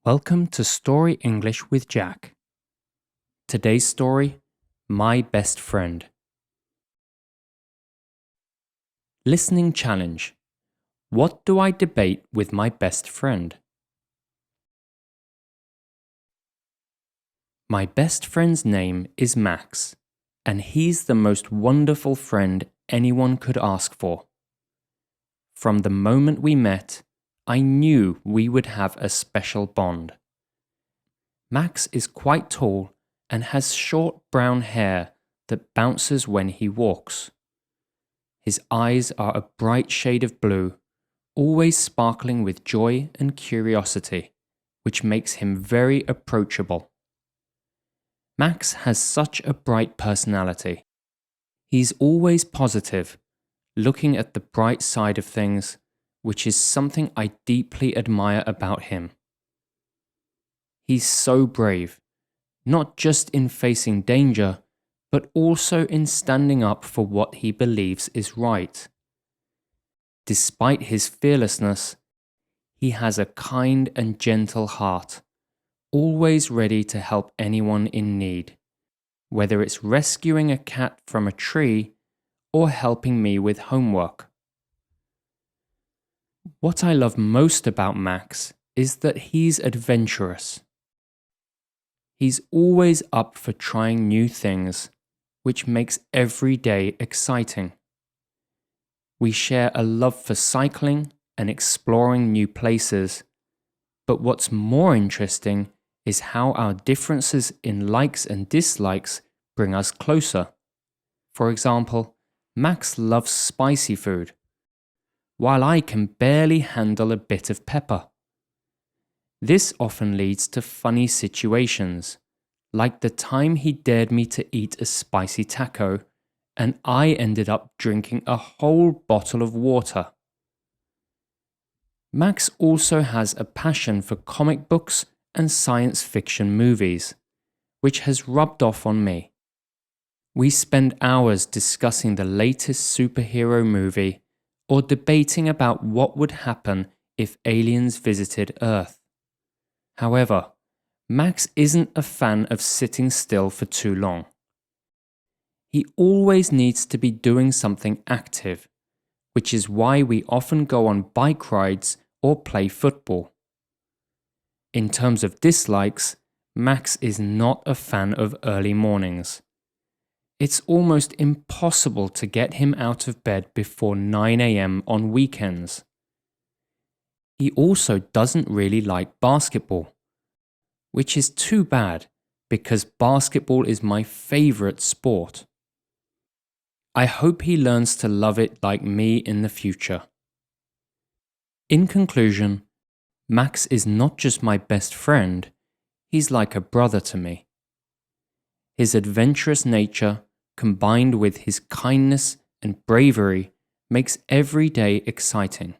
Welcome to Story English with Jack. Today's story, My Best Friend. Listening challenge. What do I debate with my best friend? My best friend's name is Max, and he's the most wonderful friend anyone could ask for. From the moment we met, I knew we would have a special bond. Max is quite tall and has short brown hair that bounces when he walks. His eyes are a bright shade of blue, always sparkling with joy and curiosity, which makes him very approachable. Max has such a bright personality. He's always positive, looking at the bright side of things, which is something I deeply admire about him. He's so brave, not just in facing danger, but also in standing up for what he believes is right. Despite his fearlessness, he has a kind and gentle heart, always ready to help anyone in need, whether it's rescuing a cat from a tree or helping me with homework. What I love most about Max is that he's adventurous. He's always up for trying new things, which makes every day exciting. We share a love for cycling and exploring new places, but what's more interesting is how our differences in likes and dislikes bring us closer. For example, Max loves spicy food, while I can barely handle a bit of pepper. This often leads to funny situations, like the time he dared me to eat a spicy taco, and I ended up drinking a whole bottle of water. Max also has a passion for comic books and science fiction movies, which has rubbed off on me. We spend hours discussing the latest superhero movie or debating about what would happen if aliens visited Earth. However, Max isn't a fan of sitting still for too long. He always needs to be doing something active, which is why we often go on bike rides or play football. In terms of dislikes, Max is not a fan of early mornings. It's almost impossible to get him out of bed before 9 a.m. on weekends. He also doesn't really like basketball, which is too bad because basketball is my favorite sport. I hope he learns to love it like me in the future. In conclusion, Max is not just my best friend, he's like a brother to me. His adventurous nature, combined with his kindness and bravery, makes every day exciting.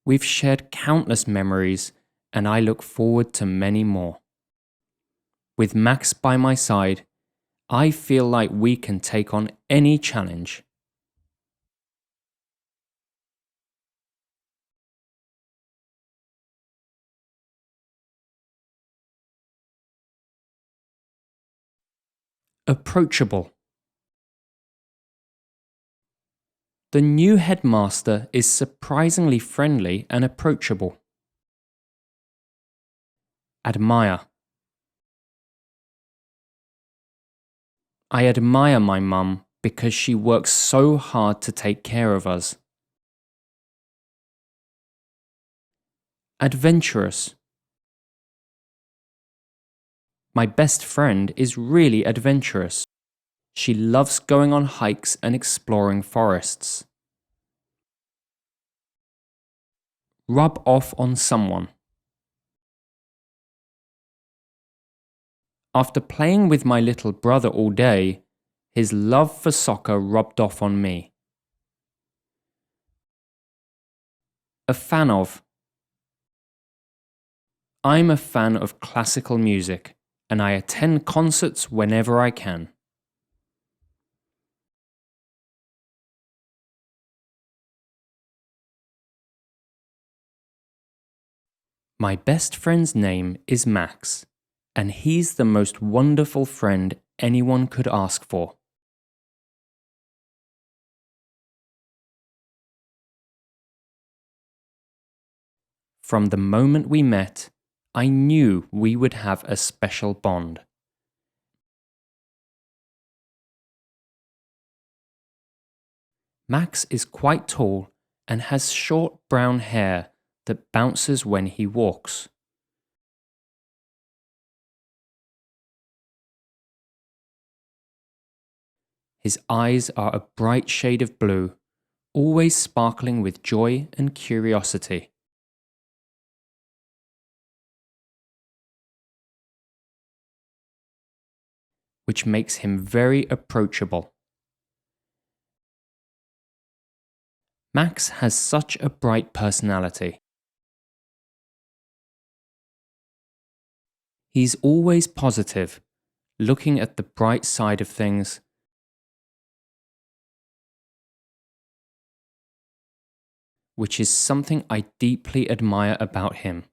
We've shared countless memories, and I look forward to many more. With Max by my side, I feel like we can take on any challenge. Approachable. The new headmaster is surprisingly friendly and approachable. Admire. I admire my mum because she works so hard to take care of us. Adventurous. My best friend is really adventurous. She loves going on hikes and exploring forests. Rub off on someone. After playing with my little brother all day, his love for soccer rubbed off on me. A fan of. I'm a fan of classical music, and I attend concerts whenever I can. My best friend's name is Max, and he's the most wonderful friend anyone could ask for. From the moment we met, I knew we would have a special bond. Max is quite tall and has short brown hair that bounces when he walks. His eyes are a bright shade of blue, always sparkling with joy and curiosity. Which makes him very approachable. Max has such a bright personality. He's always positive, looking at the bright side of things, which is something I deeply admire about him.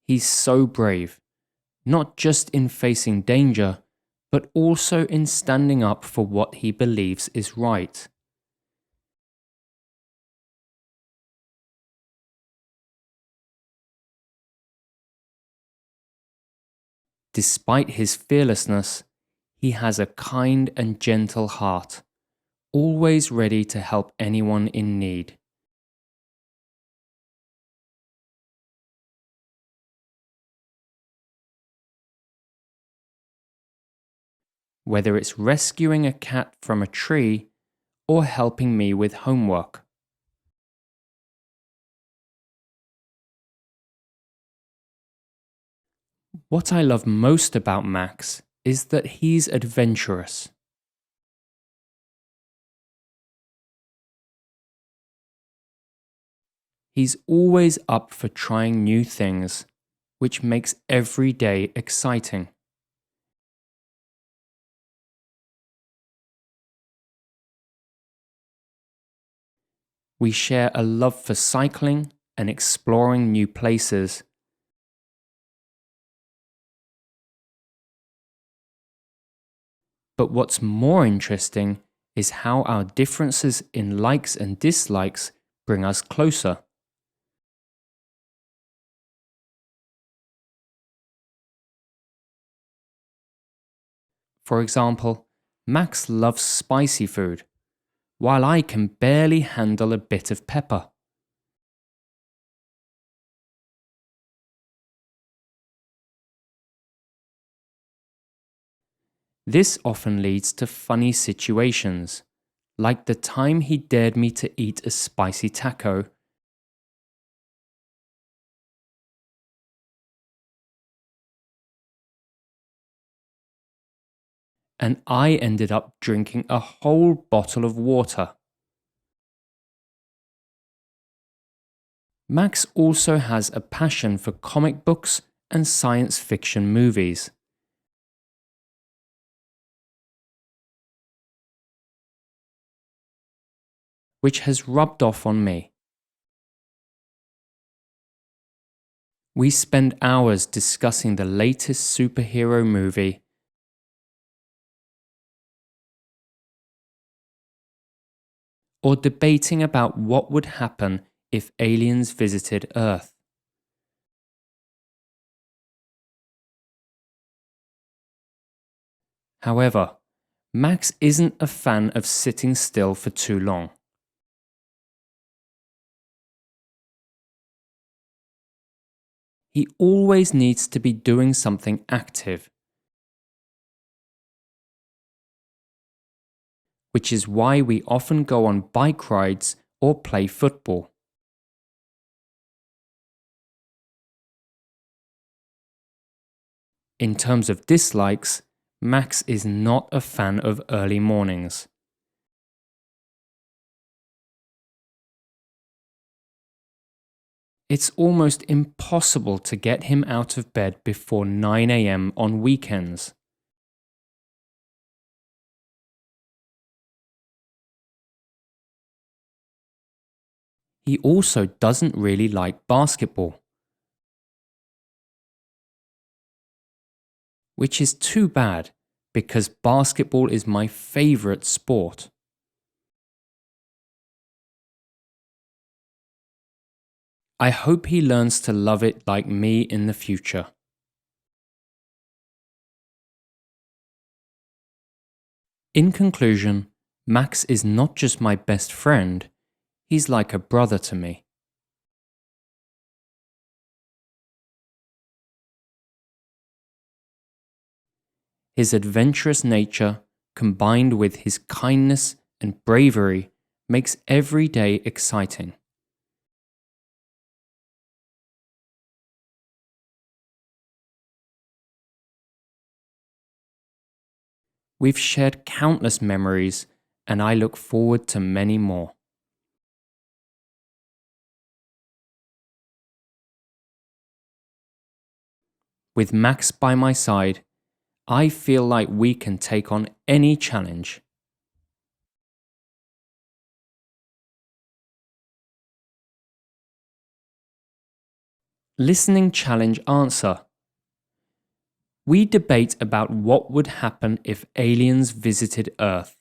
He's so brave, not just in facing danger, but also in standing up for what he believes is right. Despite his fearlessness, he has a kind and gentle heart, always ready to help anyone in need. Whether it's rescuing a cat from a tree or helping me with homework. What I love most about Max is that he's adventurous. He's always up for trying new things, which makes every day exciting. We share a love for cycling and exploring new places. But what's more interesting is how our differences in likes and dislikes bring us closer. For example, Max loves spicy food, while I can barely handle a bit of pepper. This often leads to funny situations, like the time he dared me to eat a spicy taco, and I ended up drinking a whole bottle of water. Max also has a passion for comic books and science fiction movies. Which has rubbed off on me. We spend hours discussing the latest superhero movie or debating about what would happen if aliens visited Earth. However, Max isn't a fan of sitting still for too long. He always needs to be doing something active, which is why we often go on bike rides or play football. In terms of dislikes, Max is not a fan of early mornings. It's almost impossible to get him out of bed before 9 a.m. on weekends. he also doesn't really like basketball, which is too bad because basketball is my favorite sport. I hope he learns to love it like me in the future. In conclusion, Max is not just my best friend, he's like a brother to me. His adventurous nature, combined with his kindness and bravery, makes every day exciting. We've shared countless memories, and I look forward to many more. With Max by my side, I feel like we can take on any challenge. Listening challenge answer. We debate about what would happen if aliens visited Earth.